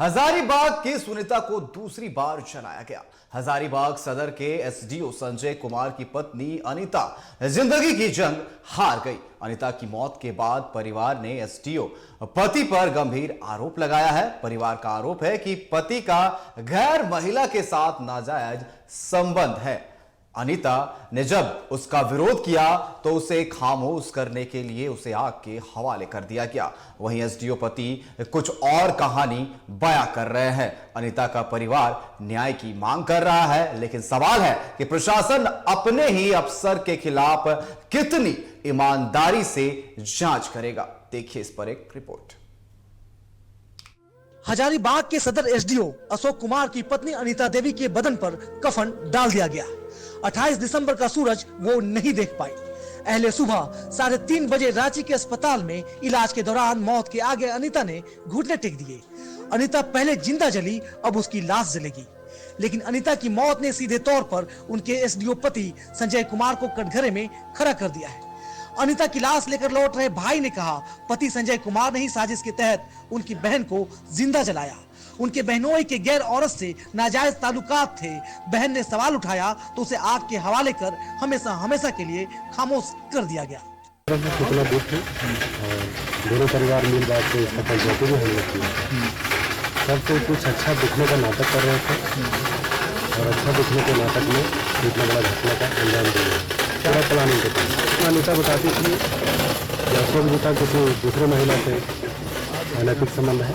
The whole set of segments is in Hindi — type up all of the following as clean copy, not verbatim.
हजारीबाग की सुनीता को दूसरी बार जलाया गया। हजारीबाग सदर के एसडीओ संजय कुमार की पत्नी अनीता जिंदगी की जंग हार गई। अनीता की मौत के बाद परिवार ने एसडीओ पति पर गंभीर आरोप लगाया है। परिवार का आरोप है कि पति का गैर महिला के साथ नाजायज संबंध है। अनीता ने जब उसका विरोध किया तो उसे खामोश करने के लिए उसे आग के हवाले कर दिया गया। वहीं एसडीओ पति कुछ और कहानी बयां कर रहे हैं। अनीता का परिवार न्याय की मांग कर रहा है, लेकिन सवाल है कि प्रशासन अपने ही अफसर के खिलाफ कितनी ईमानदारी से जांच करेगा। देखिए इस पर एक रिपोर्ट। हजारीबाग के सदर एसडीओ अशोक कुमार की पत्नी अनीता देवी के बदन पर कफन डाल दिया गया। 28 दिसंबर का सूरज वो नहीं देख पाई। अहले सुबह 3:30 बजे रांची के अस्पताल में इलाज के दौरान मौत के आगे अनीता ने घुटने टेक दिए। अनीता पहले जिंदा जली, अब उसकी लाश जलेगी। लेकिन अनीता की मौत ने सीधे तौर पर उनके एसडीओ पति संजय कुमार को कटघरे में खड़ा कर दिया है। अनीता की लाश लेकर लौट रहे भाई ने कहा, पति संजय कुमार ने ही साजिश के तहत उनकी बहन को जिंदा जलाया। उनके बहनोई के गैर औरत से नाजायज ताल्लुकात थे। बहन ने सवाल उठाया तो उसे आग के हवाले कर हमेशा हमेशा के लिए खामोश कर दिया गया। कितना दुख है और दोनों परिवार मिल बात के इसका पंचायती भी हम लोग किया। सब तो कुछ अच्छा दिखने का नाटक कर रहे थे और अच्छा दिखने के नाटक में इतना बड़ा घटना का अंजाम दिया। पूरा प्लानिंग करती अनीता बताती थी अशोक जी का किसी दूसरे महिला से अनैतिक संबंध है,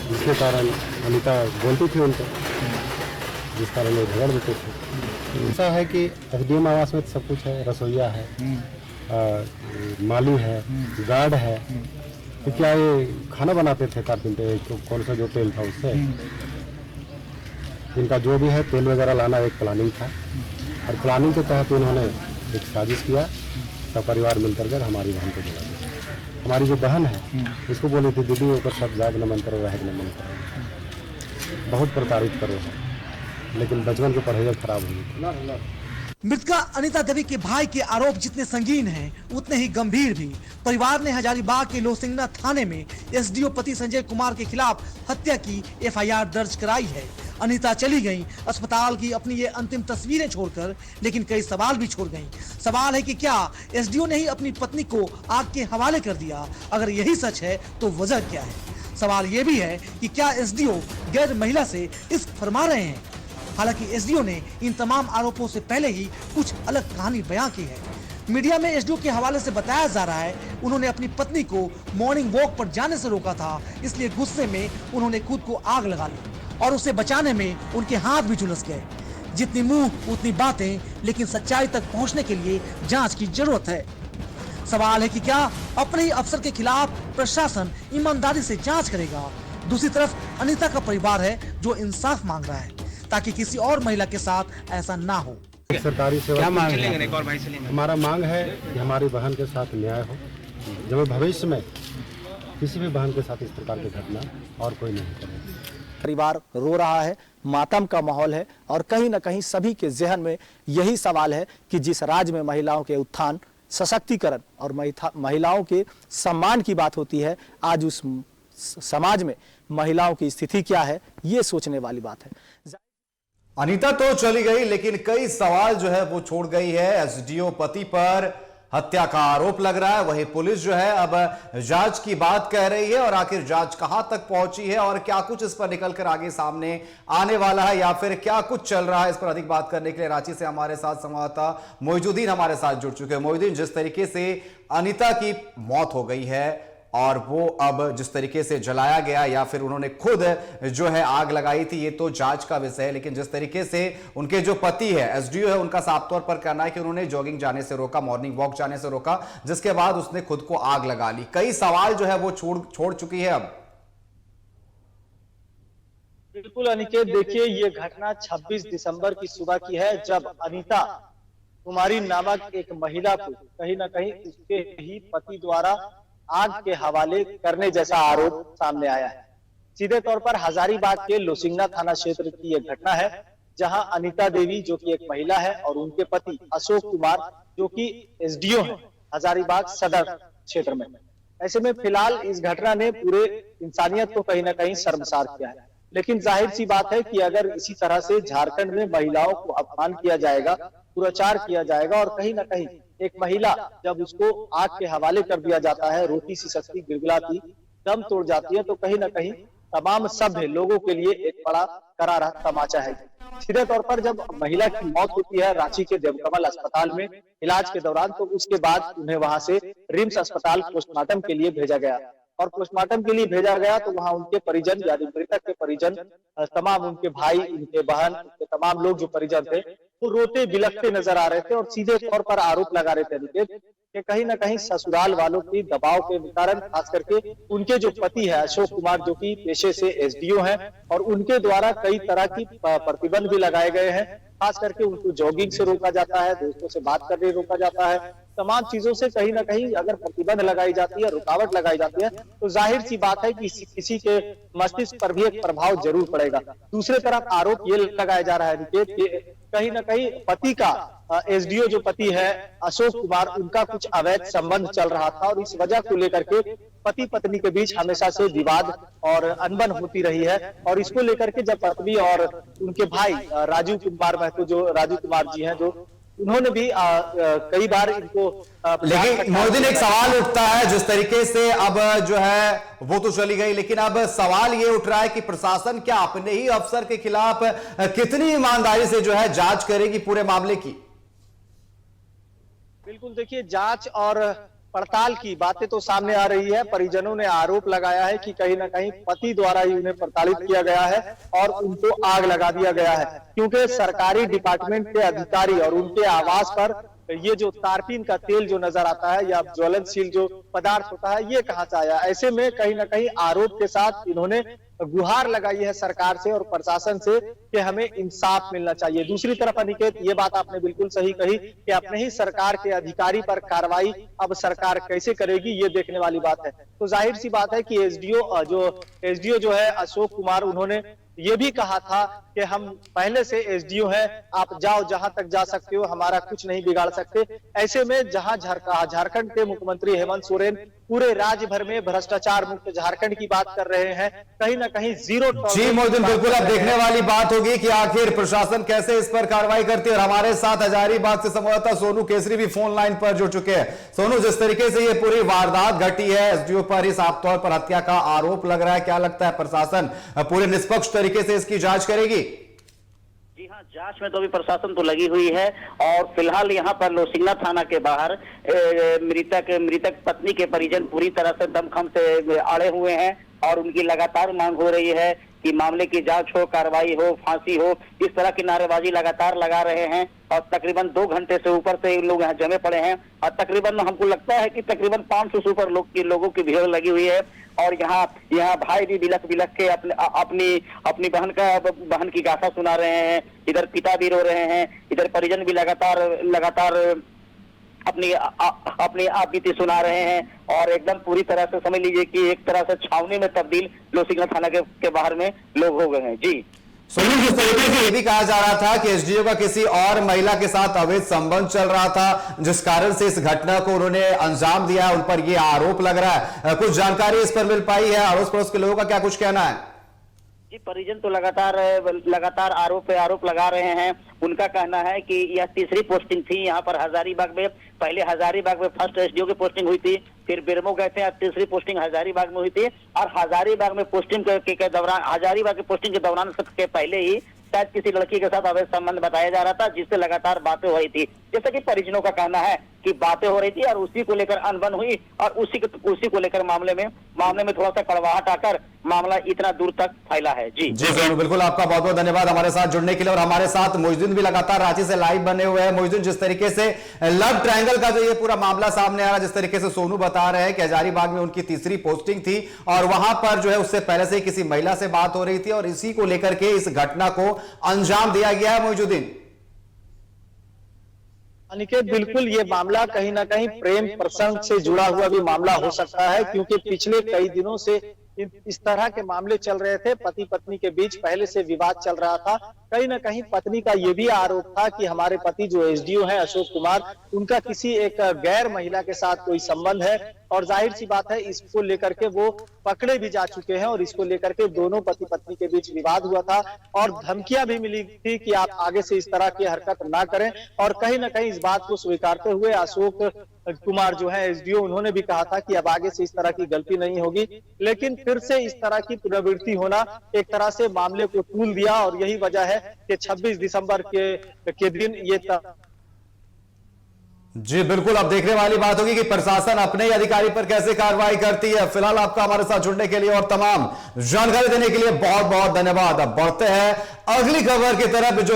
जिसके कारण अनीता बोलती थी उनको, जिस कारण वो झगड़ देते थे। ऐसा है कि एसडीएम आवास में सब कुछ है, रसोईया है, माली है, गार्ड है। तो क्या ये खाना बनाते थे कारपेंटर, तो कौन सा जो तेल था उससे इनका जो भी है तेल वगैरह लाना एक प्लानिंग था और प्लानिंग के तहत उन्होंने एक साजिश किया। सब परिवार मिलकर कर हमारी बहन को जला दिया। हमारी जो बहन है उसको बोली थी दीदी ऊपर सब जाग नमन करो, वह नमन करो, बहुत प्रताड़ित करो, लेकिन बचपन की पढ़ाई खराब हुई। मृतका अनीता देवी के भाई के आरोप जितने संगीन हैं उतने ही गंभीर भी। परिवार ने हजारीबाग के लोसिंगना थाने में एसडीओ पति संजय कुमार के खिलाफ हत्या की एफआईआर दर्ज कराई है। अनीता चली गई अस्पताल की अपनी ये अंतिम तस्वीरें छोड़कर, लेकिन कई सवाल भी छोड़ गईं। सवाल है कि क्या एसडीओ ने ही अपनी पत्नी को आग के हवाले कर दिया? अगर यही सच है तो वजह क्या है? सवाल ये भी है कि क्या एसडीओ गैर महिला से इश्क फरमा रहे हैं? हालांकि एसडीओ ने इन तमाम आरोपों से पहले ही कुछ अलग कहानी बयां की है। मीडिया में एसडीओ के हवाले से बताया जा रहा है उन्होंने अपनी पत्नी को मॉर्निंग वॉक पर जाने से रोका था, इसलिए गुस्से में उन्होंने खुद को आग लगा ली और उसे बचाने में उनके हाथ भी झुलस गए। जितनी मुंह उतनी बातें, लेकिन सच्चाई तक पहुंचने के लिए जांच की जरूरत है। सवाल है कि क्या अपने ही अफसर के खिलाफ प्रशासन ईमानदारी से जांच करेगा? दूसरी तरफ अनीता का परिवार है जो इंसाफ मांग रहा है ताकि किसी और महिला के साथ ऐसा ना हो। सरकारी सेवा क्या मांग है? हमारा मांग है कि हमारी बहन के साथ न्याय हो, जब भविष्य में किसी भी बहन के साथ इस प्रकार की घटना और कोई नहीं करे। परिवार रो रहा है, मातम का माहौल है और कहीं न कहीं सभी के जहन में यही सवाल है कि जिस राज्य में महिलाओं के उत्थान, सशक्तिकरण और महिलाओं के सम्मान की बात होती है, आज उस समाज में महिलाओं की स्थिति क्या है, ये सोचने वाली बात है। अनीता तो चली गई, लेकिन कई सवाल जो है वो छोड़ गई है। एसडीओ पति पर हत्या का आरोप लग रहा है, वहीं पुलिस जो है अब जांच की बात कह रही है और आखिर जांच कहां तक पहुंची है और क्या कुछ इस पर निकलकर आगे सामने आने वाला है या फिर क्या कुछ चल रहा है, इस पर अधिक बात करने के लिए रांची से हमारे साथ संवाददाता मोइजुद्दीन हमारे साथ जुड़ चुके हैं। मोइजुद्दीन, जिस तरीके से अनीता की मौत हो गई है और वो अब जिस तरीके से जलाया गया या फिर उन्होंने खुद जो है आग लगाई थी, ये तो जांच का विषय है, लेकिन जिस तरीके से उनके जो पति है एसडीओ है, उनका साफ तौर पर कहना है कि उन्होंने जॉगिंग जाने से रोका, मॉर्निंग वॉक जाने से रोका, जिसके बाद उसने खुद को आग लगा ली। कई सवाल जो है वो छोड़ चुकी है। अब बिल्कुल अनिकेत, देखिए ये घटना 26 दिसंबर की सुबह की है, जब अनीता कुमारी नामक एक महिला को कहीं ना कहीं उसके ही पति द्वारा आग के हवाले करने जैसा आरोप सामने आया है। सीधे तौर पर हजारीबाग के लोसिंगना थाना क्षेत्र की यह घटना है, जहां अनीता देवी जो कि एक महिला है और उनके पति अशोक कुमार जो कि एसडीओ है हजारीबाग सदर क्षेत्र में, ऐसे में फिलहाल इस घटना ने पूरे इंसानियत को कहीं ना कहीं शर्मसार किया है। लेकिन जाहिर सी बात है कि अगर इसी तरह से झारखंड में महिलाओं को अपमान किया जाएगा, दुराचार किया जाएगा और कहीं ना कहीं एक महिला जब उसको आग के हवाले कर दिया जाता है, रोटी सी सस्ती गिड़गिड़ाती दम तोड़ जाती है, तो कहीं ना कहीं तमाम सभ्य लोगों के लिए एक बड़ा करारा तमाचा है। सीधे तौर पर जब महिला की मौत होती है रांची के देवकमल अस्पताल में इलाज के दौरान, तो उसके बाद उन्हें वहां से रिम्स अस्पताल पोस्टमार्टम के लिए भेजा गया और पोस्टमार्टम के लिए भेजा गया तो वहां उनके परिजन यानी मृतक के परिजन, तमाम उनके भाई, उनके बहन, उनके तमाम लोग जो परिजन थे वो रोते बिलखते नजर आ रहे थे और सीधे तौर पर आरोप लगा रहे थे निकेत कि कहीं ना कहीं ससुराल वालों की दबाव के कारण, खास करके उनके जो पति है अशोक कुमार जो कि पेशे से एसडीओ हैं और उनके द्वारा कई तरह की प्रतिबंध भी लगाए गए हैं। खास करके उनको जॉगिंग से रोका जाता है, दोस्तों से बात करने रोका जाता है, तमाम चीजों से कहीं ना कहीं अगर प्रतिबंध लगाई जाती है, रुकावट लगाई जाती है, तो जाहिर सी बात है कि किसी के मस्तिष्क पर भी एक प्रभाव जरूर पड़ेगा। दूसरी तरफ आरोप ये लगाया जा रहा है निकेत कि कहीं ना कहीं पति का, एसडीओ जो पति है अशोक कुमार, उनका कुछ अवैध संबंध चल रहा था और इस वजह को लेकर के पति पत्नी के बीच हमेशा से विवाद और अनबन होती रही है। और इसको लेकर के जब पत्नी और उनके भाई राजू कुमार महतो, जो राजू कुमार जी हैं, जो उन्होंने भी कई बार इनको लेकिन मोहद्दीन एक सवाल उठता है, जिस तरीके से अब जो है वो तो चली गई, लेकिन अब सवाल ये उठ रहा है कि प्रशासन क्या अपने ही अफसर के खिलाफ कितनी ईमानदारी से जो है जांच करेगी पूरे मामले की? बिल्कुल, देखिए जांच और पड़ताल की बातें तो सामने आ रही है। परिजनों ने आरोप लगाया है कि कहीं ना कहीं पति द्वारा ही उन्हें प्रताड़ित किया गया है और उनको आग लगा दिया गया है, क्योंकि सरकारी डिपार्टमेंट के अधिकारी और उनके आवास पर ये जो तारपीन का तेल जो नजर आता है या ज्वलनशील जो पदार्थ होता है, ये कहां से आया। ऐसे में कहीं ना कहीं आरोप के साथ इन्होंने गुहार लगाई है सरकार से और प्रशासन से कि हमें इंसाफ मिलना चाहिए। दूसरी तरफ अनिकेत, ये बात आपने बिल्कुल सही कही कि अपने ही सरकार के अधिकारी पर कार्रवाई अब सरकार कैसे करेगी, ये देखने वाली बात है। तो जाहिर सी बात है कि एसडीओ जो है अशोक कुमार, उन्होंने ये भी कहा था कि हम पहले से एसडीओ हैं, आप जाओ जहां तक जा सकते हो, हमारा कुछ नहीं बिगाड़ सकते। ऐसे में जहां झारखंड के मुख्यमंत्री हेमंत सोरेन पूरे राज्य भर में भ्रष्टाचार मुक्त झारखंड की बात कर रहे हैं, कहीं ना कहीं जीरो जी मोहद्दीन, बिल्कुल अब देखने वाली बात होगी कि आखिर प्रशासन कैसे इस पर कार्रवाई करती है। और हमारे साथ हजारीबाग से संवाददाता सोनू केसरी भी फोन लाइन पर जुड़ चुके हैं। सोनू, जिस तरीके से ये पूरी वारदात घटी है, एसडीओ पर ही साफ तौर पर हत्या का आरोप लग रहा है, क्या लगता है प्रशासन पूरे निष्पक्ष तरीके से इसकी जांच करेगी? जी हाँ, जांच में तो अभी प्रशासन तो लगी हुई है और फिलहाल यहाँ पर लोसिंगना थाना के बाहर मृतक पत्नी के परिजन पूरी तरह से दमखम से अड़े हुए हैं और उनकी लगातार मांग हो रही है कि मामले की जांच हो, कार्रवाई हो, फांसी हो। इस तरह की नारेबाजी लगातार लगा रहे हैं और तकरीबन 2 घंटे से ऊपर से इन लोग यहाँ जमे पड़े हैं और तकरीबन हमको लगता है कि तकरीबन 500 से ऊपर लोगों की भीड़ लगी हुई है। और यहाँ भाई भी बिलख के अपनी बहन की गाथा सुना रहे हैं, इधर पिता भी रो रहे हैं, इधर परिजन भी लगातार अपनी आप बीती सुना रहे हैं और एकदम पूरी तरह से समझ लीजिए कि एक तरह से छावनी में तब्दील लोसिंगना थाना के बाहर में लोग हो गए हैं। जी सोनू, जिस तरीके से ये भी कहा जा रहा था कि एसडीओ का किसी और महिला के साथ अवैध संबंध चल रहा था, जिस कारण से इस घटना को उन्होंने अंजाम दिया, उन पर ये आरोप लग रहा है, कुछ जानकारी इस पर मिल पाई है? अड़ोस पड़ोस के लोगों का क्या कुछ कहना है? जी, परिजन तो लगातार आरोप पे आरोप लगा रहे हैं। उनका कहना है कि यह तीसरी पोस्टिंग थी यहाँ पर हजारीबाग में। पहले हजारीबाग में फर्स्ट एसडीओ की पोस्टिंग हुई थी, फिर बेरमो गए थे, तीसरी पोस्टिंग हजारीबाग में हुई थी और हजारीबाग में पोस्टिंग के दौरान, हजारीबाग की पोस्टिंग के दौरान सबके पहले ही शायद किसी लड़की के साथ अवैध संबंध बताया जा रहा था, जिससे लगातार बातें हो रही थी। जैसा कि परिजनों का कहना है कि बातें हो रही थी और उसी को लेकर अनबन हुई और उसी को लेकर मामले में थोड़ा सा कड़वाहट आकर मामला इतना दूर तक फैला है। जी सोनू, बिल्कुल आपका बहुत बहुत धन्यवाद हमारे साथ जुड़ने के लिए। और हमारे साथ मोहिउद्दीन भी लगातार रांची से लाइव बने हुए हैं। मोहिउद्दीन, जिस तरीके से लव ट्रायंगल का जो ये पूरा मामला सामने आ रहा है, जिस तरीके से सोनू बता रहे हैं कि हजारीबाग में उनकी तीसरी पोस्टिंग थी और वहां पर जो है उससे पहले से किसी महिला से बात हो रही थी और इसी को लेकर के इस घटना को अंजाम दिया गया है। मोहिउद्दीन अनिकेत, बिल्कुल ये मामला कहीं ना कहीं प्रेम प्रसंग से जुड़ा हुआ भी मामला हो सकता है, क्योंकि पिछले कई दिनों से इस तरह के मामले चल रहे थे, पति पत्नी के बीच पहले से विवाद चल रहा था। कहीं ना कहीं पत्नी का यह भी आरोप था कि हमारे पति जो एसडीओ हैं अशोक कुमार, उनका किसी एक गैर महिला के साथ कोई संबंध है, और जाहिर सी बात है इसको लेकर के वो पकड़े भी जा चुके हैं और इसको लेकर के दोनों पति पत्नी के बीच विवाद हुआ था और धमकियां भी मिली थी कि आप आगे से इस तरह की हरकत ना करें। और कहीं ना कहीं इस बात को स्वीकारते हुए अशोक कुमार जो है एसडीओ, उन्होंने भी कहा था कि अब आगे से इस तरह की गलती नहीं होगी, लेकिन फिर से इस तरह की पुनरावृत्ति होना एक तरह से मामले को तूल दिया और यही वजह है कि 26 दिसंबर के दिन ये जी बिल्कुल, अब देखने वाली बात होगी कि प्रशासन अपने ही अधिकारी पर कैसे कार्रवाई करती है। फिलहाल आपका हमारे साथ जुड़ने के लिए और तमाम जानकारी देने के लिए बहुत बहुत धन्यवाद। अब बढ़ते हैं अगली खबर की तरफ। जो